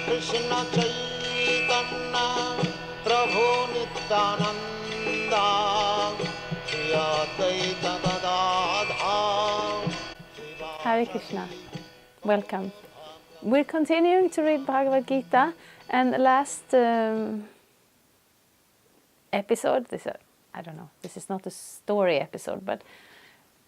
Krishna Chaitanya Prabhu Nityananda Shri Advaita Gadadhar. Hare Krishna, welcome. We're continuing to read Bhagavad-gita, and the last episode, I don't know, this is not a story episode, but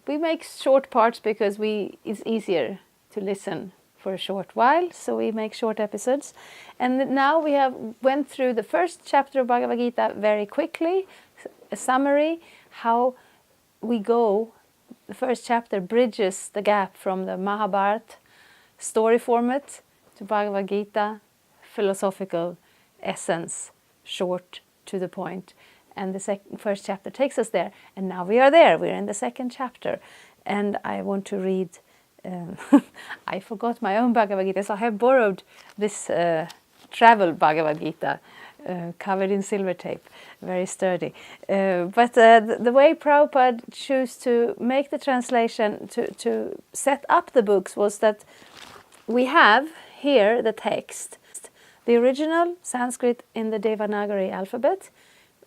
we make short parts because it's easier to listen for a short while, so we make short episodes. And now we have went through the first chapter of Bhagavad-gita very quickly, a summary, how we go. The first chapter bridges the gap from the Mahabharata story format to Bhagavad-gita, philosophical essence, short, to the point. And the first chapter takes us there. And now we are there. We're in the second chapter. And I want to read... I forgot my own Bhagavad-gita, so I have borrowed this travel Bhagavad-gita covered in silver tape, very sturdy. But the way Prabhupada chose to make the translation, to set up the books, was that we have here the text, the original Sanskrit in the Devanagari alphabet,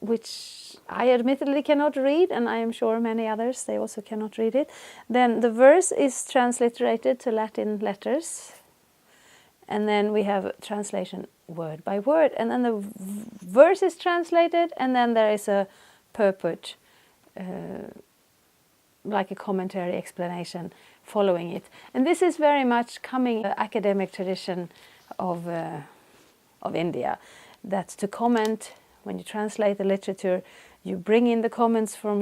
which I admittedly cannot read, and I am sure many others, they also cannot read it. Then the verse is transliterated to Latin letters, and then we have translation word by word, and then the verse is translated, and then there is a purport, like a commentary explanation following it. And this is very much coming from the academic tradition of India, that to comment, when you translate the literature, you bring in the comments from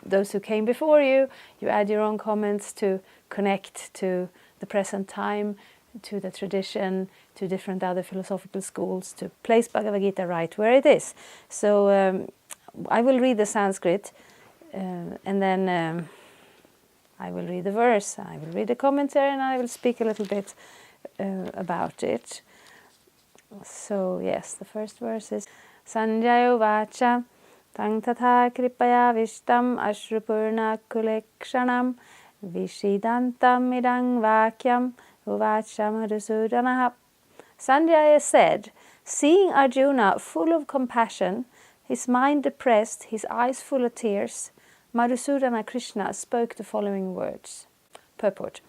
those who came before you, you add your own comments to connect to the present time, to the tradition, to different other philosophical schools, to place Bhagavad-gita right where it is. So I will read the Sanskrit, and then I will read the verse, I will read the commentary, and I will speak a little bit about it. So yes, the first verse is Sanjaya Vacha Tang Tatha Kripaya Vishtam Ashrupurna Kulekshanam Vishidantam Idang Vakyam Uvacha Madhusudanaha. Sanjaya said, seeing Arjuna full of compassion, his mind depressed, his eyes full of tears, Madhusudana Krishna spoke the following words. Purport.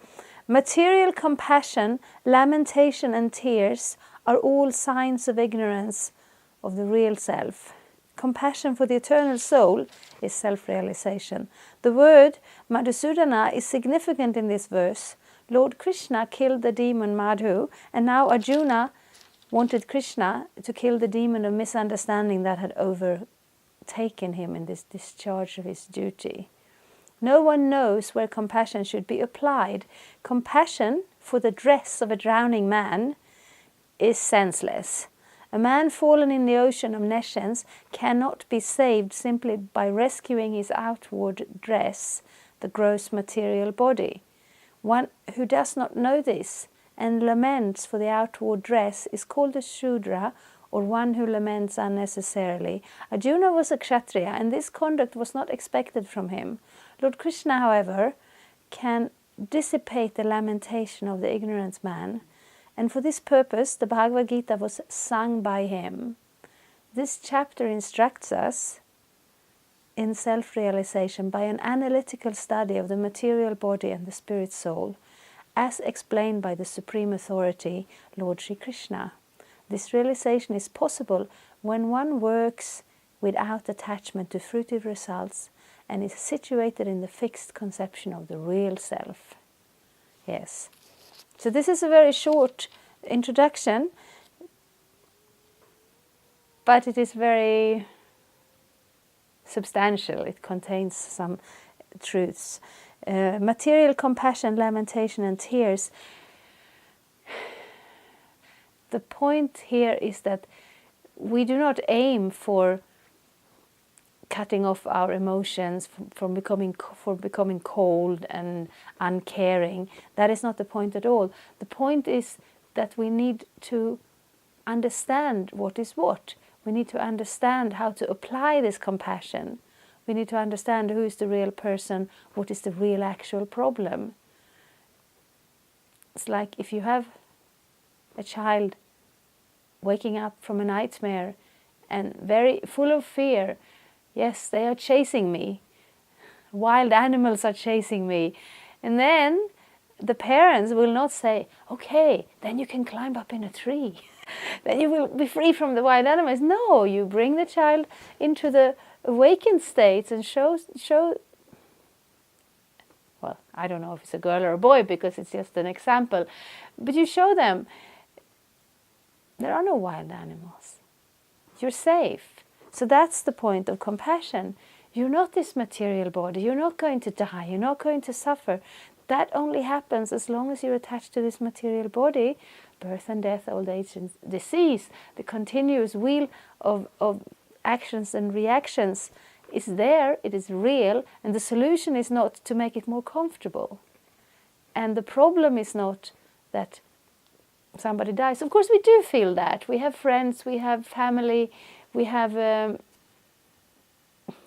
Material compassion, lamentation and tears are all signs of ignorance of the real self. Compassion for the eternal soul is self-realization. The word Madhusudana is significant in this verse. Lord Krishna killed the demon Madhu, and now Arjuna wanted Krishna to kill the demon of misunderstanding that had overtaken him in this discharge of his duty. No one knows where compassion should be applied. Compassion for the dress of a drowning man is senseless. A man fallen in the ocean of nescience cannot be saved simply by rescuing his outward dress, the gross material body. One who does not know this and laments for the outward dress is called a Shudra, or one who laments unnecessarily. Arjuna was a Kshatriya, and this conduct was not expected from him. Lord Krishna, however, can dissipate the lamentation of the ignorant man, and for this purpose the Bhagavad-gita was sung by him. This chapter instructs us in self-realization by an analytical study of the material body and the spirit soul, as explained by the Supreme Authority, Lord Sri Krishna. This realization is possible when one works without attachment to fruitive results and is situated in the fixed conception of the real self. Yes. So this is a very short introduction, but it is very substantial. It contains some truths. Material compassion, lamentation and tears. The point here is that we do not aim for cutting off our emotions, from becoming cold and uncaring. That is not the point at all. The point is that we need to understand what is what. We need to understand how to apply this compassion. We need to understand who is the real person, what is the real actual problem. It's like if you have a child waking up from a nightmare and very full of fear. Yes, they are chasing me. Wild animals are chasing me. And then the parents will not say, okay, then you can climb up in a tree. Then you will be free from the wild animals. No, you bring the child into the awakened states and show, well, I don't know if it's a girl or a boy because it's just an example, but you show them there are no wild animals. You're safe. So that's the point of compassion. You're not this material body. You're not going to die. You're not going to suffer. That only happens as long as you're attached to this material body. Birth and death, old age and disease, the continuous wheel of actions and reactions is there, it is real, and the solution is not to make it more comfortable. And the problem is not that somebody dies. Of course we do feel that. We have friends, we have family, we have, well,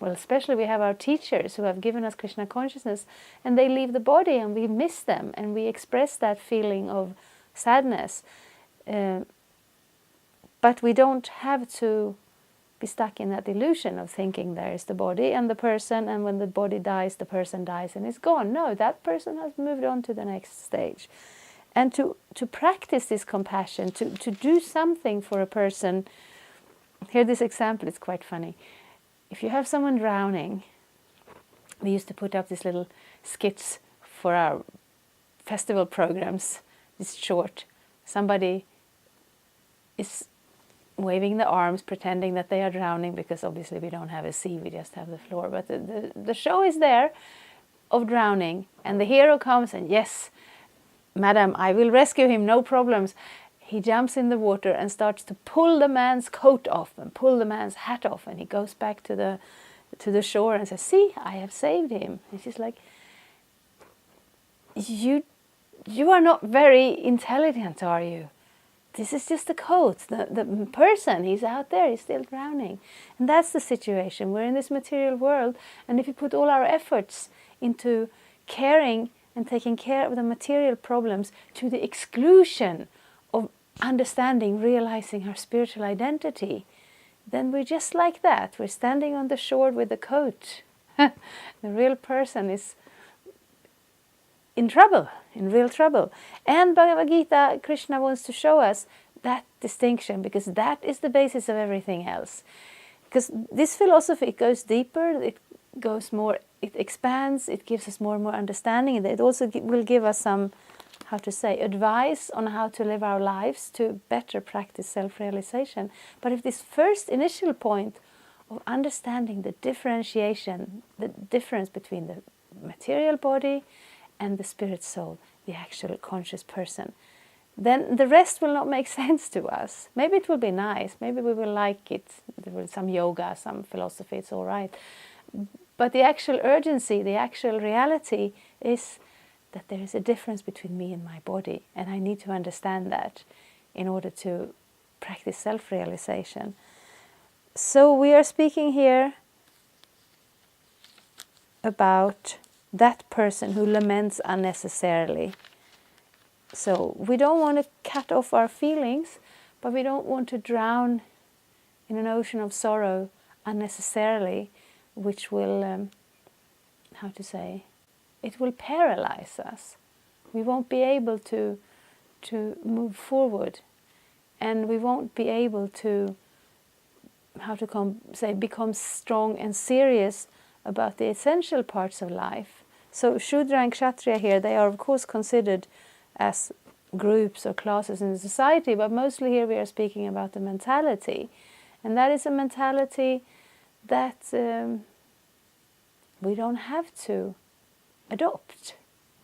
especially we have our teachers who have given us Krishna consciousness, and they leave the body and we miss them, and we express that feeling of sadness. But we don't have to be stuck in that illusion of thinking there is the body and the person, and when the body dies, the person dies and is gone. No, that person has moved on to the next stage. And to practice this compassion, to do something for a person. Here, this example is quite funny. If you have someone drowning, we used to put up these little skits for our festival programs. It's short. Somebody is waving the arms, pretending that they are drowning, because obviously we don't have a sea, we just have the floor. But the show is there of drowning, and the hero comes and, yes, madam, I will rescue him, no problems. He jumps in the water and starts to pull the man's coat off and pull the man's hat off, and he goes back to the shore and says, see, I have saved him. And she's like, you are not very intelligent, are you? This is just a coat. The person, he's out there, he's still drowning. And that's the situation. We're in this material world, and if we put all our efforts into caring and taking care of the material problems to the exclusion of understanding, realizing our spiritual identity, then we're just like that. We're standing on the shore with a coat. The real person is in trouble, in real trouble. And Bhagavad-gita, Krishna wants to show us that distinction, because that is the basis of everything else. Because this philosophy, it goes deeper, it goes more, it expands, it gives us more and more understanding, and it also will give us some, how to say, advice on how to live our lives to better practice self-realization. But if this first initial point of understanding the differentiation, the difference between the material body and the spirit soul, the actual conscious person, then the rest will not make sense to us. Maybe it will be nice, maybe we will like it, there will be some yoga, some philosophy, it's all right. But the actual urgency, the actual reality is that there is a difference between me and my body, and I need to understand that in order to practice self-realization. So we are speaking here about that person who laments unnecessarily. So we don't want to cut off our feelings, but we don't want to drown in an ocean of sorrow unnecessarily, which will, how to say, it will paralyze us. We won't be able to move forward, and we won't be able to, how to say, become strong and serious about the essential parts of life. So Shudra and Kshatriya here, they are of course considered as groups or classes in society, but mostly here we are speaking about the mentality. And that is a mentality that we don't have to adopt.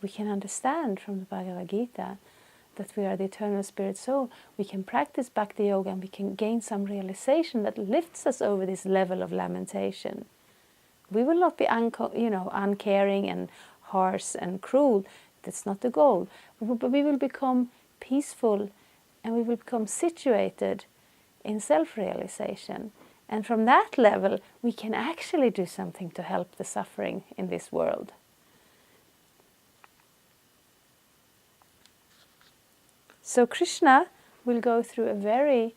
We can understand from the Bhagavad-gita that we are the eternal spirit soul. We can practice Bhakti Yoga, and we can gain some realization that lifts us over this level of lamentation. We will not be uncaring and harsh and cruel. That's not the goal. But we will become peaceful, and we will become situated in self-realization. And from that level, we can actually do something to help the suffering in this world. So Krishna will go through a very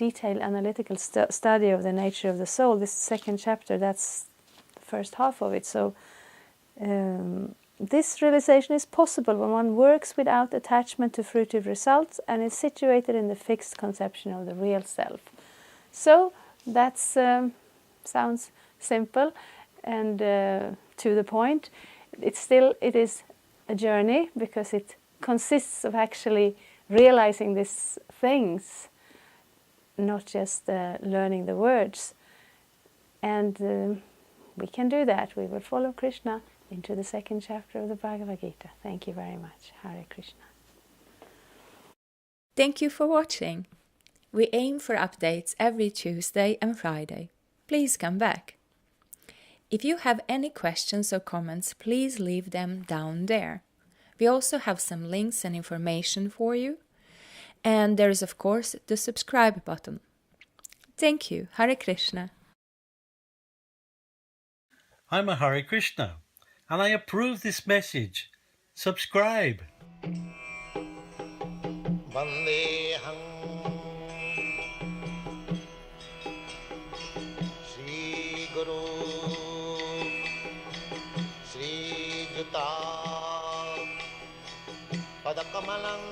detailed analytical study of the nature of the soul. This second chapter, that's the first half of it. So this realization is possible when one works without attachment to fruitive results and is situated in the fixed conception of the real self. So that sounds simple and to the point. It is a journey, because it consists of actually realizing these things, not just learning the words. And we can do that. We will follow Krishna into the second chapter of the Bhagavad-gita. Thank you very much. Hare Krishna. Thank you for watching. We aim for updates every Tuesday and Friday. Please come back. If you have any questions or comments, please leave them down there. We also have some links and information for you. And there is, of course, the subscribe button. Thank you. Hare Krishna. I'm a Hare Krishna, and I approve this message. Subscribe. Vandeham Shri Guru Shri Juta Padakamalang